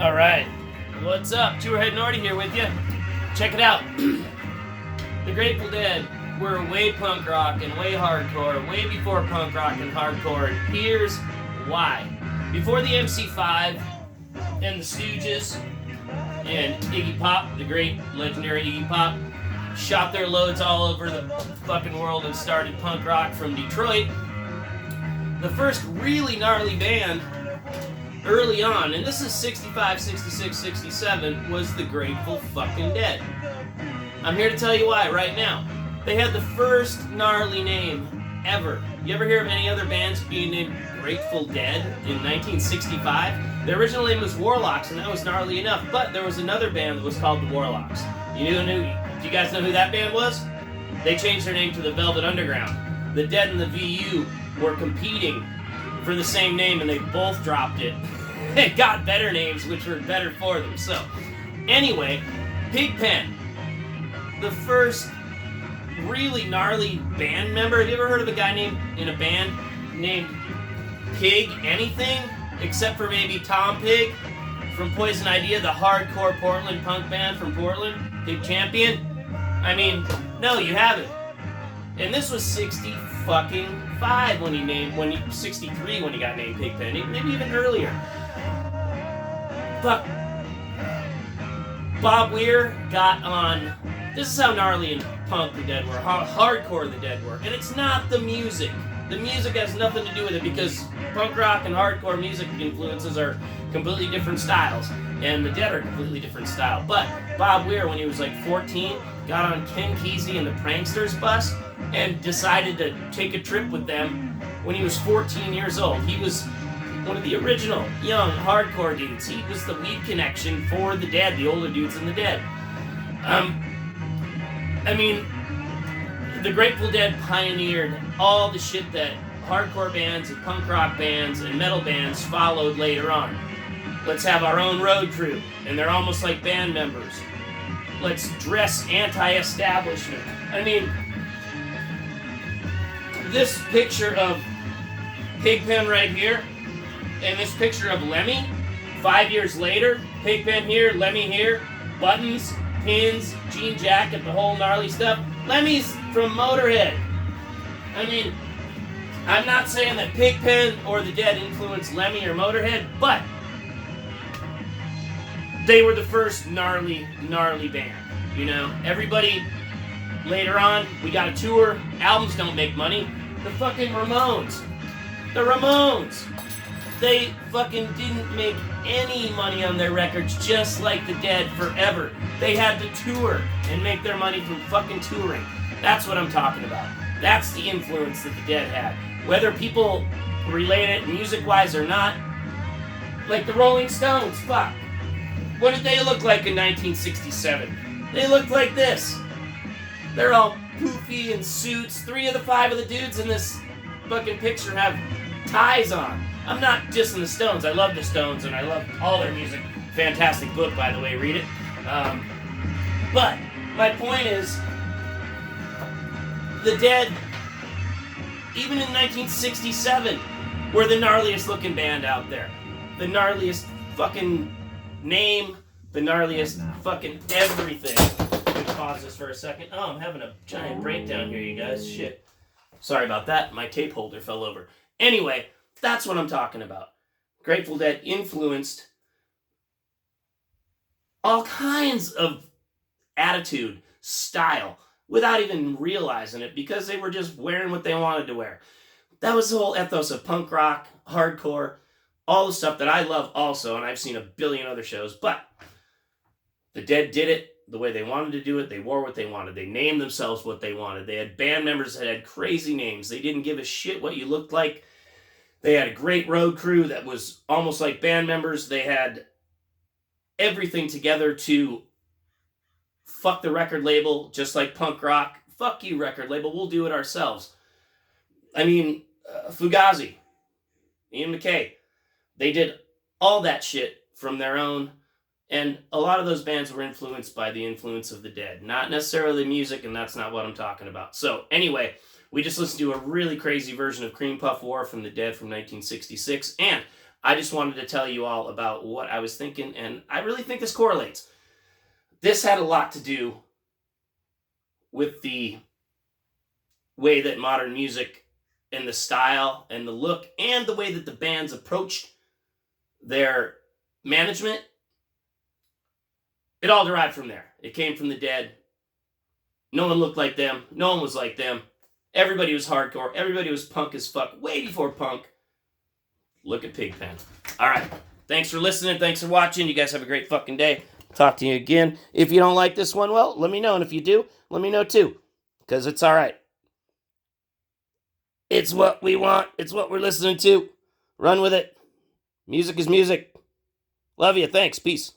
All right, what's up? Tourhead Nordy here with you. Check it out. The Grateful Dead were way punk rock and way hardcore, way before punk rock and hardcore. And here's why. Before the MC5 and the Stooges and Iggy Pop, the great legendary Iggy Pop, shot their loads all over the fucking world and started punk rock from Detroit, the first really gnarly band early on, and this is 65, 66, 67, was the Grateful fucking Dead. I'm here to tell you why right now. They had the first gnarly name ever. You ever hear of any other bands being named Grateful Dead in 1965? Their original name was Warlocks, and that was gnarly enough, but there was another band that was called the Warlocks. Do you guys know who that band was? They changed their name to the Velvet Underground. The Dead and the VU were competing for the same name, and they both dropped it. They got better names, which were better for them. So, anyway, Pigpen, the first really gnarly band member. Have you ever heard of a guy in a band named Pig anything? Except for maybe Tom Pig from Poison Idea, the hardcore Portland punk band from Portland, Pig Champion. I mean, no, you haven't. And this was 65 when he 63 when he got named Pigpen, maybe even earlier. Fuck. Bob Weir got on. This is how gnarly and punk the Dead were, how hardcore the Dead were, and it's not the music. The music has nothing to do with it because punk rock and hardcore music influences are completely different styles, and the Dead are completely different style. But Bob Weir, when he was like 14, got on Ken Kesey and the Pranksters bus and decided to take a trip with them when he was 14 years old. He was one of the original young hardcore dudes. He was the lead connection for the Dead, the older dudes in the Dead. I mean, the Grateful Dead pioneered all the shit that hardcore bands and punk rock bands and metal bands followed later on. Let's have our own road crew, and they're almost like band members. Let's dress anti-establishment. I mean, this picture of Pigpen right here, and this picture of Lemmy, 5 years later, Pigpen here, Lemmy here, buttons, pins, jean jacket, the whole gnarly stuff. Lemmy's from Motorhead. I mean, I'm not saying that Pigpen or the Dead influenced Lemmy or Motorhead, but they were the first gnarly band. You know, everybody later on, we got a tour, albums don't make money. The fucking Ramones. The Ramones. They fucking didn't make any money on their records, just like the Dead forever. They had to tour and make their money from fucking touring. That's what I'm talking about. That's the influence that the Dead had. Whether people relate it music-wise or not, like the Rolling Stones, fuck. What did they look like in 1967? They looked like this. They're all poofy in suits. 3 of the 5 of the dudes in this fucking picture have ties on. I'm not dissing the Stones. I love the Stones and I love all their music. Fantastic book, by the way. Read it. But my point is, the Dead, even in 1967, were the gnarliest looking band out there. The gnarliest fucking name, the gnarliest fucking everything. Let me pause this for a second. Oh, I'm having a giant breakdown here, you guys. Shit. Sorry about that. My tape holder fell over. Anyway, that's what I'm talking about. Grateful Dead influenced all kinds of attitude, style, without even realizing it, because they were just wearing what they wanted to wear. That was the whole ethos of punk rock, hardcore, all the stuff that I love also, and I've seen a billion other shows, but the Dead did it the way they wanted to do it. They wore what they wanted. They named themselves what they wanted. They had band members that had crazy names. They didn't give a shit what you looked like. They had a great road crew that was almost like band members. They had everything together to fuck the record label, just like punk rock. Fuck you, record label. We'll do it ourselves. I mean, Fugazi, Ian MacKaye, they did all that shit from their own, and a lot of those bands were influenced by the influence of the Dead. Not necessarily the music, and that's not what I'm talking about. So, anyway, we just listened to a really crazy version of Cream Puff War from the Dead from 1966, and I just wanted to tell you all about what I was thinking, and I really think this correlates. This had a lot to do with the way that modern music and the style and the look and the way that the bands approached their management, it all derived from there. It came from the Dead. No one looked like them. No one was like them. Everybody was hardcore. Everybody was punk as fuck. Way before punk. Look at Pigpen. All right. Thanks for listening. Thanks for watching. You guys have a great fucking day. Talk to you again. If you don't like this one, well, let me know. And if you do, let me know too. Because it's all right. It's what we want. It's what we're listening to. Run with it. Music is music. Love you. Thanks. Peace.